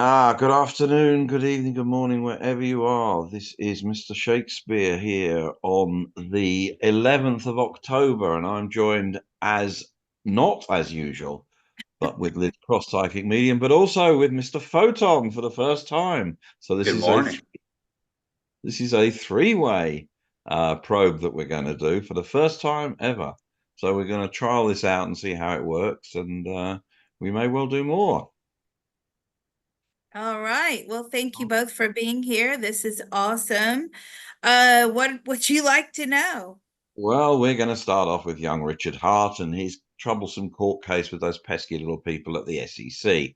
Good afternoon, good evening, good morning, wherever you are. This is Mr. Shakespeare here on the 11th of October, and I'm joined as not as usual, but with Liz Cross Psychic Medium, but also with Mr. Photon for the first time. So Good morning. this is a three-way probe that we're going to do for the first time ever. So we're going to trial this out and see how it works, and we may well do more. All right. Well, thank you both for being here. This is awesome. What would you like to know? Well, we're going to start off with young Richard Hart and his troublesome court case with those pesky little people at the SEC,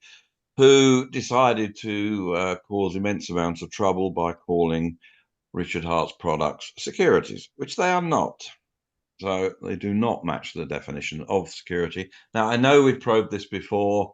who decided to cause immense amounts of trouble by calling Richard Hart's products securities, which they are not. So they do not match the definition of security. Now, I know we've probed this before,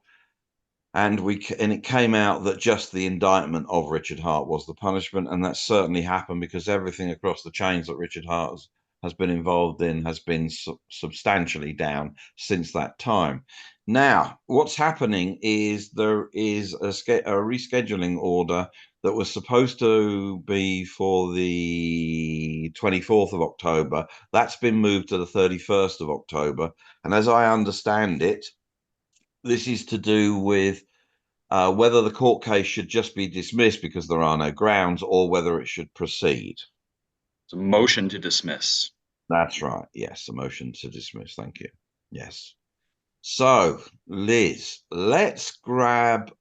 and it came out that just the indictment of Richard Hart was the punishment, and that certainly happened because everything across the chains that Richard Hart has been involved in has been substantially down since that time. Now, what's happening is there is a rescheduling order that was supposed to be for the 24th of October. That's been moved to the 31st of October. And as I understand it, this is to do with whether the court case should just be dismissed because there are no grounds, or whether it should proceed. It's a motion to dismiss. That's right. Yes, a motion to dismiss. Thank you. Yes. So, Liz, let's grab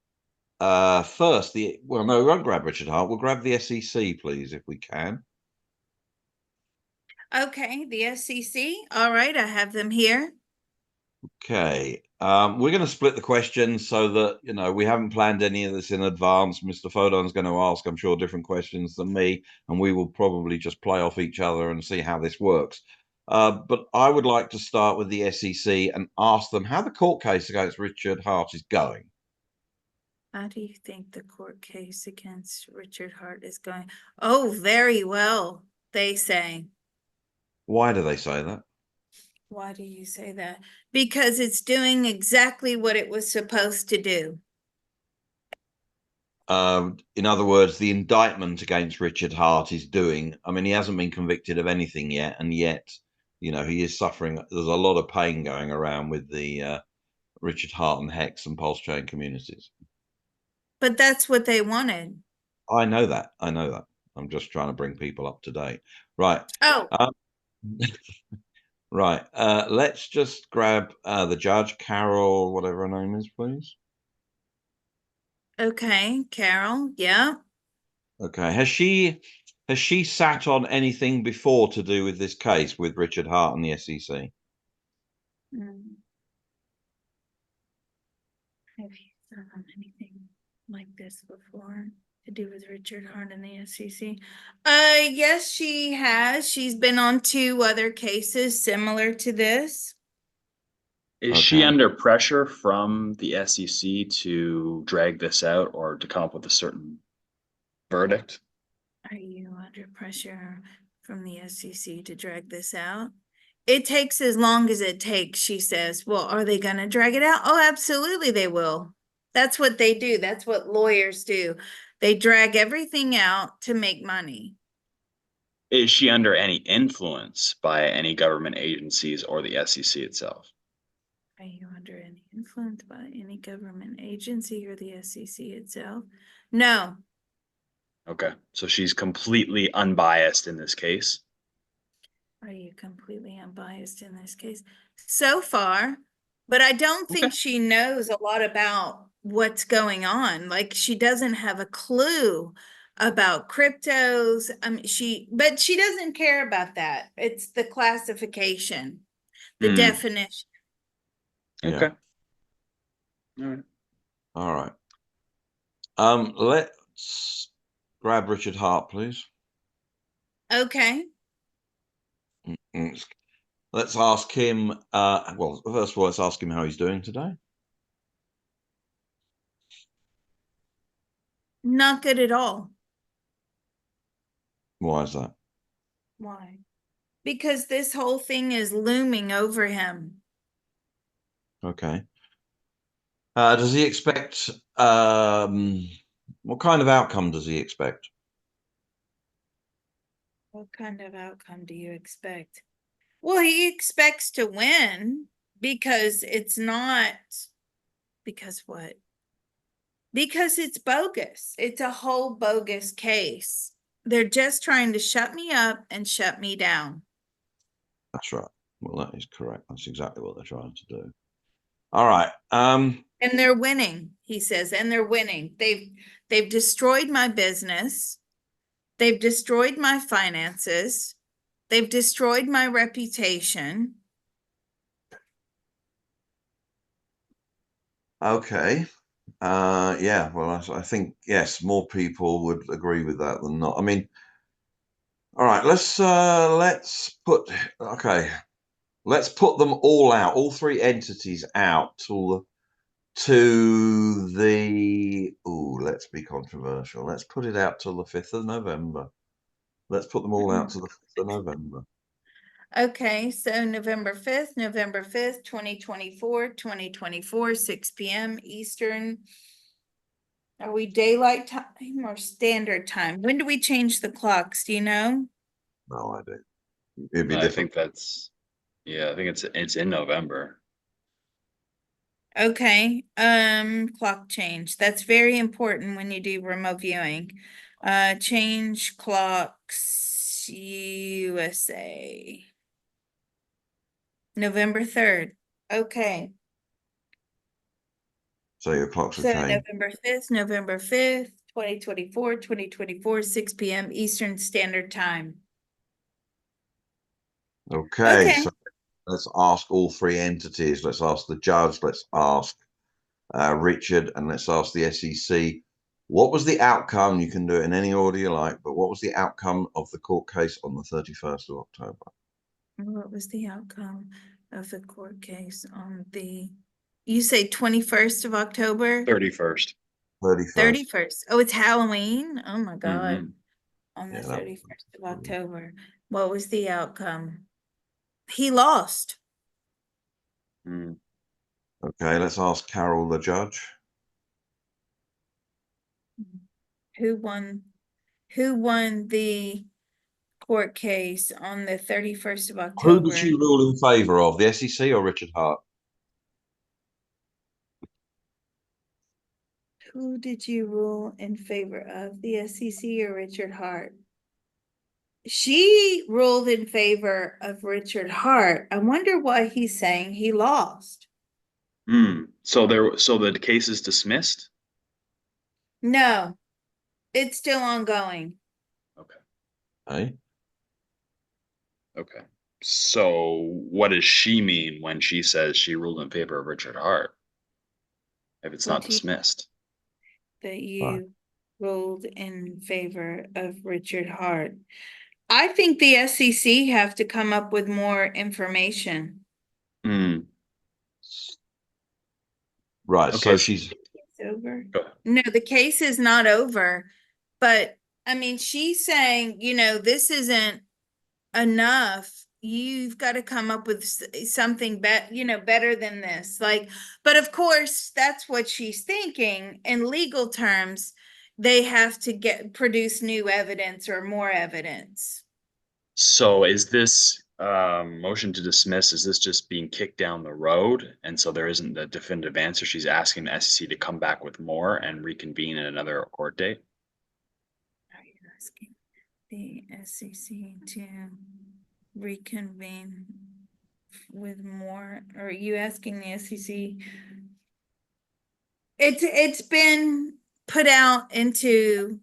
first well, no, we won't grab Richard Hart. We'll grab the SEC, please, if we can. Okay, the SEC. All right, I have them here. Okay. We're going to split the questions so that, we haven't planned any of this in advance. Mr. Fodon's going to ask, I'm sure, different questions than me, and we will probably just play off each other and see how this works. But I would like to start with the SEC and ask them how the court case against Richard Hart is going. How do you think the court case against Richard Hart is going? Oh, very well, they say. Why do they say that? Why do you say that? Because it's doing exactly what it was supposed to do. In other words, the indictment against Richard Hart is doing, I mean, he hasn't been convicted of anything yet, and yet, he is suffering. There's a lot of pain going around with the Richard Hart and Hex and Pulse Chain communities. But that's what they wanted. I know that. I know that. I'm just trying to bring people up to date. Right. Oh. Right. Let's just grab the judge, Carol, whatever her name is, please. Okay, Carol. Yeah. Okay. Has she sat on anything before to do with this case with Richard Hart and the SEC? Have you sat on anything like this before to do with Richard Hart and the SEC? Yes, she has. She's been on 2 other cases similar to this. Is she under pressure from the SEC to drag this out or to come up with a certain verdict? Are you under pressure from the SEC to drag this out? It takes as long as it takes, she says. Well, are they going to drag it out? Oh, absolutely they will. That's what they do. That's what lawyers do. They drag everything out to make money. Is she under any influence by any government agencies or the SEC itself? Are you under any influence by any government agency or the SEC itself? No. Okay, so she's completely unbiased in this case. Are you completely unbiased in this case? So far, but I don't think she knows a lot about what's going on. Like, she doesn't have a clue about cryptos. But she doesn't care about that. It's the classification, the definition. Okay. All right. Let's grab Richard Hart, please. Okay. Let's ask him. Well, first of all, let's ask him how he's doing today. Not good at all. Why is that? Why? Because this whole thing is looming over him. Okay. Does he expect What kind of outcome does he expect? What kind of outcome do you expect? Well, he expects to win because it's not, because what? Because it's bogus. It's a whole bogus case. They're just trying to shut me up and shut me down. That's right. Well, that is correct. That's exactly what they're trying to do. All right. And they're winning, he says, and they're winning. They've destroyed my business. They've destroyed my finances. They've destroyed my reputation. Okay. Yeah, well, I think, yes, more people would agree with that than not. I mean, all right, let's put them all out, all three entities out to the let's be controversial. Let's put it out till the 5th of November. Let's put them all out to the 5th of November. Okay, so November 5th, 2024, 6 p.m. Eastern. Are we daylight time or standard time? When do we change the clocks? Do you know? No idea. It'd be I different. think I think it's in November. Okay, clock change. That's very important when you do remote viewing. Change clocks USA. November 3rd. Okay. So your clocks have So changed. November 5th, 2024, 6 p.m. Eastern Standard Time. Okay, so let's ask all three entities. Let's ask the judge. Let's ask Richard, and let's ask the SEC. What was the outcome? You can do it in any order you like, but what was the outcome of the court case on the 31st of October? What was the outcome of the court case on you say 21st of October? 31st. 31st. Oh, it's Halloween. Oh my God. Mm-hmm. On the Yeah, 31st of October. What was the outcome? He lost. Mm. Okay, let's ask Carol, the judge. Who won the court case on the 31st of Who did October? she rule in favour of, the SEC or Richard Hart? Who did you rule in favor of, the SEC or Richard Hart? She ruled in favor of Richard Hart. I wonder why he's saying he lost. So the case is dismissed? No, it's still ongoing. Okay. Hey? Okay. So what does she mean when she says she ruled in favor of Richard Hart? If it's not dismissed. That you ruled in favor of Richard Hart. I think the SEC have to come up with more information. Mm. Right, Okay. so she's over. No, the case is not over, but I mean, she's saying, this isn't enough. You've got to come up with something better than this. But of course, that's what she's thinking. In legal terms, they have to produce new evidence or more evidence. So is this motion to dismiss, is this just being kicked down the road? And so there isn't a definitive answer. She's asking the SEC to come back with more and reconvene in another court date. Are you asking the SEC to reconvene with more? Or are you asking the SEC? It's been put out into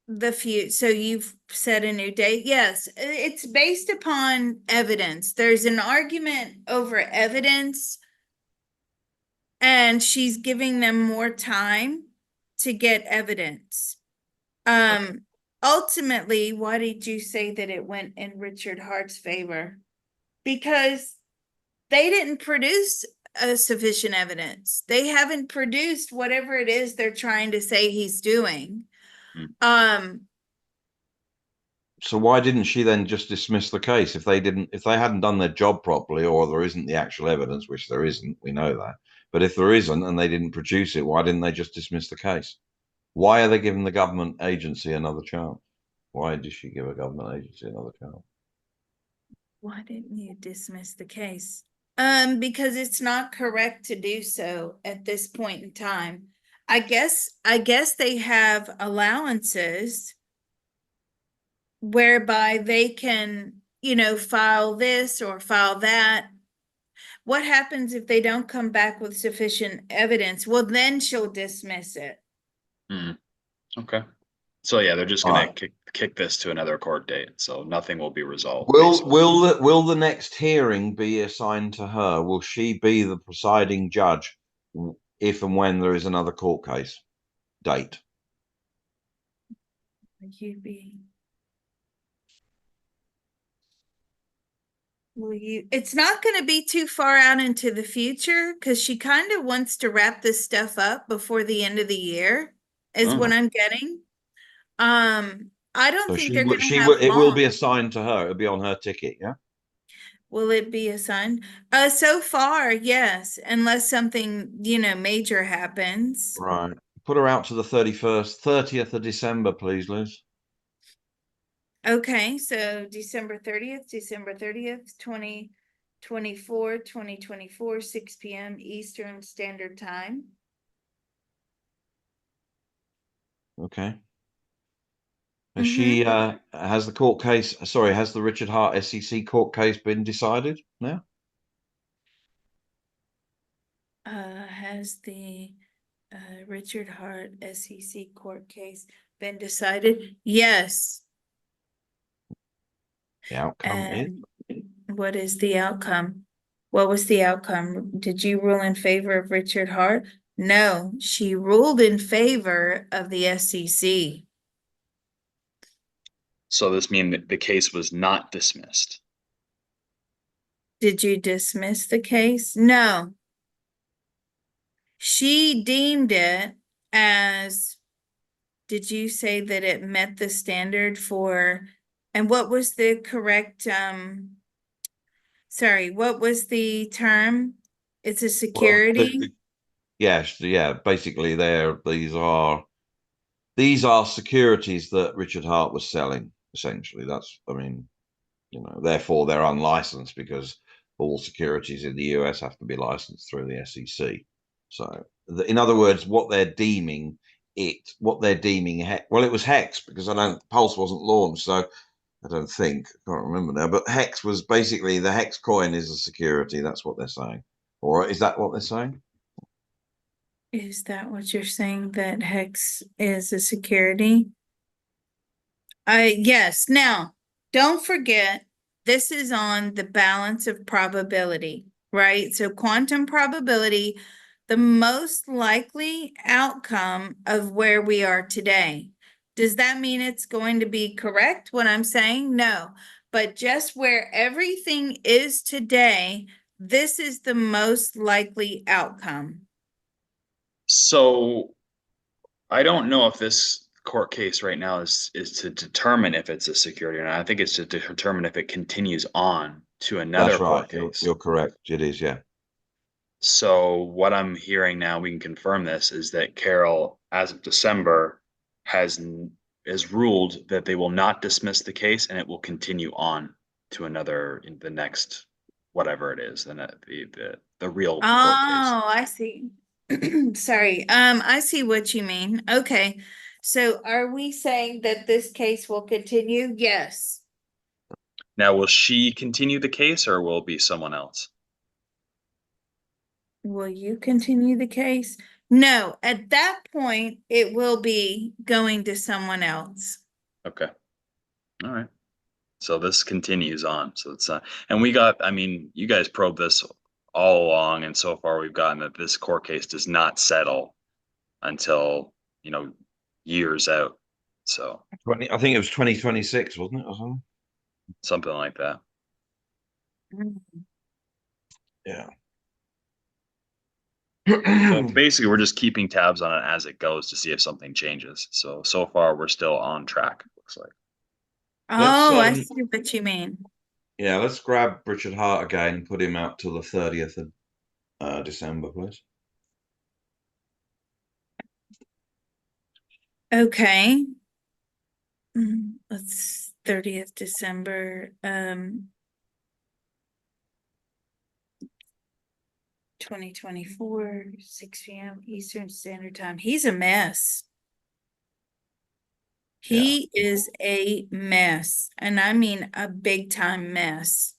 the few, so you've set a new date. Yes, it's based upon evidence. There's an argument over evidence, and she's giving them more time to get evidence. Ultimately, why did you say that it went in Richard Hart's favor? Because they didn't produce sufficient evidence. They haven't produced whatever it is they're trying to say he's doing. So why didn't she then just dismiss the case if they hadn't done their job properly, or there isn't the actual evidence, which there isn't, we know that. But if there isn't and they didn't produce it, why didn't they just dismiss the case? Why are they giving the government agency another chance? Why did she give a government agency another chance? Why didn't you dismiss the case? Because it's not correct to do so at this point in time. I guess they have allowances whereby they can, file this or file that. What happens if they don't come back with sufficient evidence? Well, then she'll dismiss it. Okay. So yeah, they're just All gonna right. kick this to another court date, so nothing will be resolved. Basically. Will the next hearing be assigned to her? Will she be the presiding judge if and when there is another court case date? It's not going to be too far out into the future because she kind of wants to wrap this stuff up before the end of the year, is what I'm getting. I don't So think they're going to have it will be long. assigned to her. It'll be on her ticket, yeah? Will it be assigned? So far, yes, unless something, major happens. Right. Put her out to the 30th of December, please, Liz. Okay, so December 30th, 2024, 6 p.m. Eastern Standard Time. Okay. Has the court case, sorry, has the Richard Hart SEC court case been decided now? Has the Richard Hart SEC court case been decided? Yes. The outcome is? What is the outcome? What was the outcome? Did you rule in favor of Richard Hart? No, she ruled in favor of the SEC. So this means that the case was not dismissed. Did you dismiss the case? No. She deemed it as, did you say that it met the standard for, and what was the correct, sorry, what was the term? It's a security? Yes, yeah. Basically, these are securities that Richard Hart was selling. Essentially, therefore they're unlicensed because all securities in the US have to be licensed through the SEC. So, in other words, what they're deeming, it was Hex because Pulse wasn't launched, so I don't think, I can't remember now, but Hex was basically, the Hex coin is a security. That's what they're saying. Or is that what they're saying? Is that what you're saying, that Hex is a security? Yes. Now, don't forget, this is on the balance of probability, right? So quantum probability, the most likely outcome of where we are today. Does that mean it's going to be correct, what I'm saying? No. But just where everything is today, this is the most likely outcome. So I don't know if this court case right now is to determine if it's a security or not. I think it's to determine if it continues on to another That's right. court case. You're correct. It is, yeah. So what I'm hearing now, we can confirm this, is that Carol, as of December, has ruled that they will not dismiss the case and it will continue on to another, in the next whatever it is, and the real court case. Oh, I see. Sorry. I see what you mean. Okay. So are we saying that this case will continue? Yes. Now, will she continue the case or will it be someone else? Will you continue the case? No, at that point, it will be going to someone else. Okay. All right. So this continues on. So it's and we got, I mean, you guys probed this all along, and so far we've gotten that this court case does not settle until, years out. So I think it was 2026, wasn't it, or something? Something like that. Yeah. So basically, we're just keeping tabs on it as it goes to see if something changes. So far, we're still on track, looks like. Oh, I see what you mean. Yeah, let's grab Richard Hart again and put him out till the 30th of December, please. Okay. Let's 30th December, 2024, 6 p.m. Eastern Standard Time. He's a mess. He is a mess, and I mean a big time mess.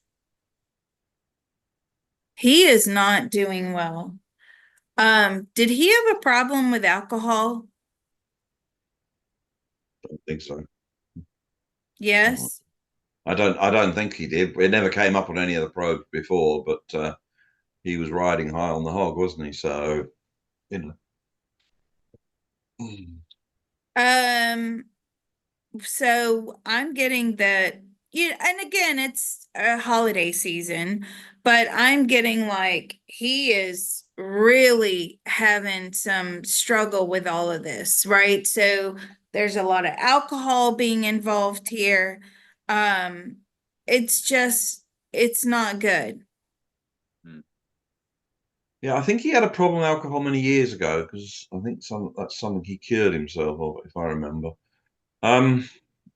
He is not doing well. Did he have a problem with alcohol? I don't think so. Yes. I don't think he did. It never came up on any of the probes before, but he was riding high on the hog, wasn't he? So, you know. So I'm getting that, yeah, and again, it's a holiday season, but I'm getting like he is really having some struggle with all of this, right? So there's a lot of alcohol being involved here. Um, it's just, it's not good. Yeah, I think he had a problem with alcohol many years ago because I think that's something he cured himself of, if I remember. Um,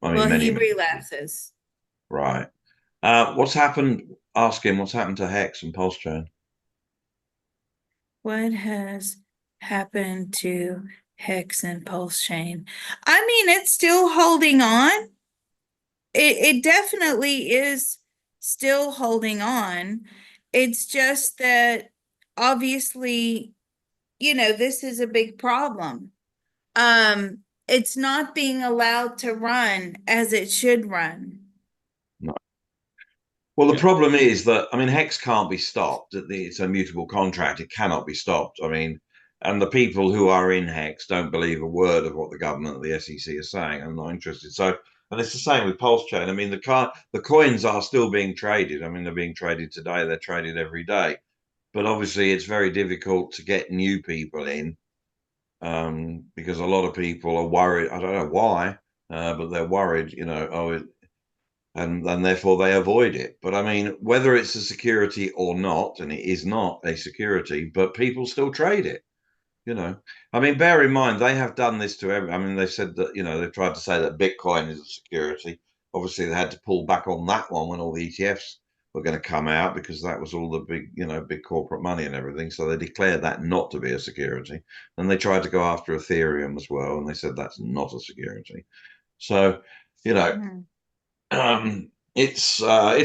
I mean, Well, he many relapses. right. What's happened? Ask him what's happened to Hex and Pulse Chain. What has happened to Hex and Pulse Chain? I mean, it's still holding on. It definitely is still holding on. It's just that obviously, this is a big problem. It's not being allowed to run as it should run. No. Well, the problem is that I mean, Hex can't be stopped. It's a mutable contract; it cannot be stopped. I mean, and the people who are in Hex don't believe a word of what the government of the SEC is saying. I'm not interested. So, and it's the same with Pulse Chain. I mean, the coins are still being traded. I mean, they're being traded today. They're traded every day. But obviously, it's very difficult to get new people in because a lot of people are worried. I don't know why, but they're worried. And therefore they avoid it. But I mean, whether it's a security or not, and it is not a security, but people still trade it. I mean, bear in mind they have done this to every. I mean, they said that they've tried to say that Bitcoin is a security. Obviously, they had to pull back on that one when all the ETFs were going to come out because that was all the big corporate money and everything. So they declared that not to be a security, and they tried to go after Ethereum as well, and they said that's not a security. So, you know, it's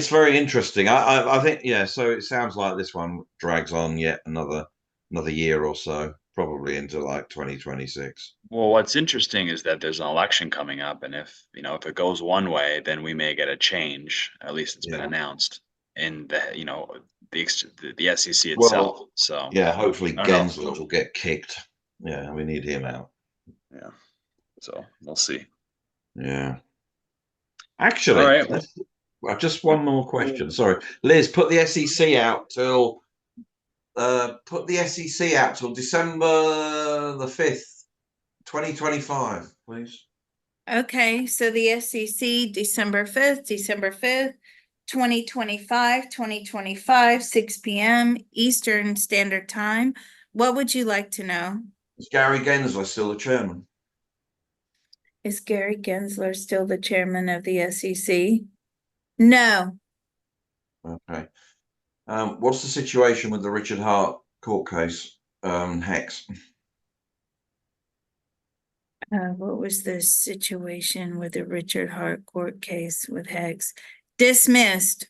very interesting. I think So it sounds like this one drags on yet another year or so, probably into like 2026. Well, what's interesting is that there's an election coming up, and if it goes one way, then we may get a change. At least it's been Yeah. announced in the SEC itself. Well, So yeah. Hopefully I don't know. Gensler will get kicked. Yeah, we need him out. Yeah. So we'll see. Yeah. All Actually, right. just one more question. Sorry, Liz. Put the SEC out till December the 5th, 2025, please. Okay, so the SEC, December 5th, 2025, 6 p.m. Eastern Standard Time. What would you like to know? Is Gary Gensler still the chairman? Is Gary Gensler still the chairman of the SEC? No. Okay. What's the situation with the Richard Hart court case, Hex? What was the situation with the Richard Hart court case with Hex? Dismissed.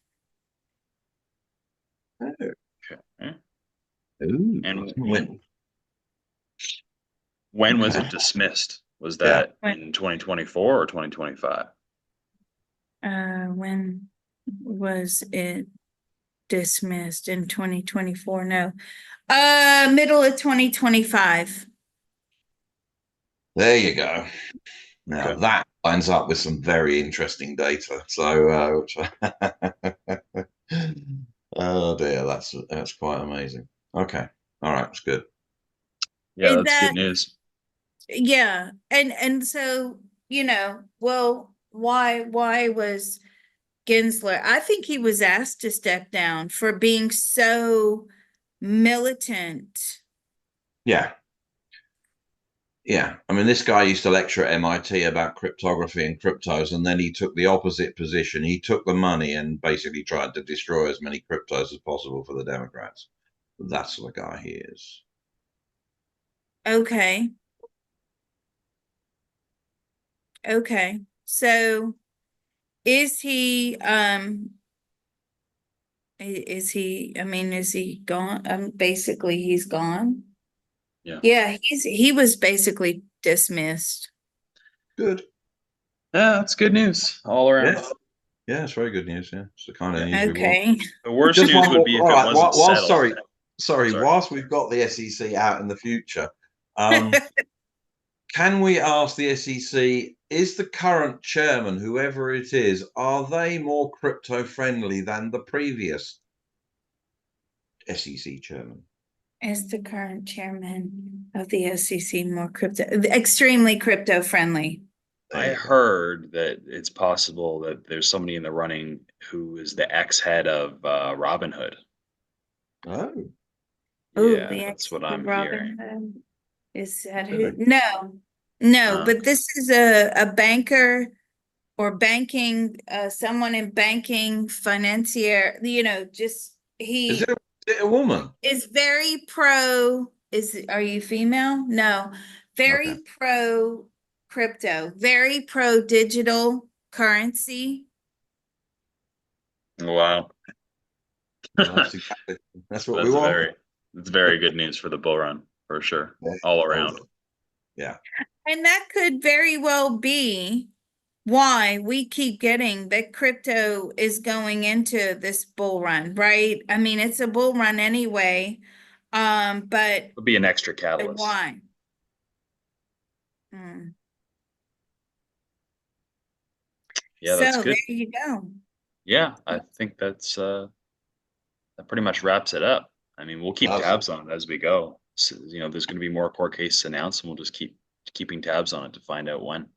Okay. Ooh, And when was okay. it dismissed? Was Yeah. that in 2024 or 2025? When was it dismissed? In 2024? No. Middle of 2025. There you go. Now Okay. that lines up with some very interesting data. So, oh dear, that's quite amazing. Okay, all right, it's good. Yeah, Is that's good that, news. yeah, and so, well, why was Gensler? I think he was asked to step down for being so militant. Yeah, Yeah, I mean, this guy used to lecture at MIT about cryptography and cryptos, and then he took the opposite position. He took the money and basically tried to destroy as many cryptos as possible for the Democrats. That's the guy he is. Okay. Okay. So is he I mean, is he gone? Basically he's gone. Yeah. Yeah, he was basically dismissed. Good. Yeah, that's good news all around. Yeah. Yeah, it's very good news. Yeah, it's the kind of Yeah. news we want. Okay. The worst Just news one would more. be if All it right. wasn't settled. Sorry. Sorry. Whilst we've got the SEC out in the future, can we ask the SEC, is the current chairman, whoever it is, are they more crypto friendly than the previous SEC chairman? Is the current chairman of the SEC more extremely crypto friendly? I There you go. heard that it's possible that there's somebody in the running who is the ex-head of Robinhood. Oh, Oh, Yeah, the that's ex what I'm Robin hearing. Hood. Is that who? really? No, but Okay. this is a banker or banking, someone in banking, financier, just Is he it a woman? is very pro. Are you female? No, Okay. very pro crypto, very pro digital currency. Wow. Well, that's what we That's want. very good news for the bull run for sure. Yeah. All Oh, around. yeah. And that could very well be why we keep getting that crypto is going into this bull run, right? I mean, it's a bull run anyway. But Would be an extra catalyst. why? Hmm. Yeah, that's So good. there you go. Yeah, I think that pretty much wraps it up. I mean, we'll keep Does. tabs on it as we go. So, there's going to be more court cases announced, and we'll just keep keeping tabs on it to find out when.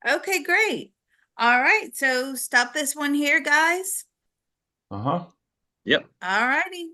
Okay, great. All right, so stop this one here, guys. Uh-huh. Yep. All righty.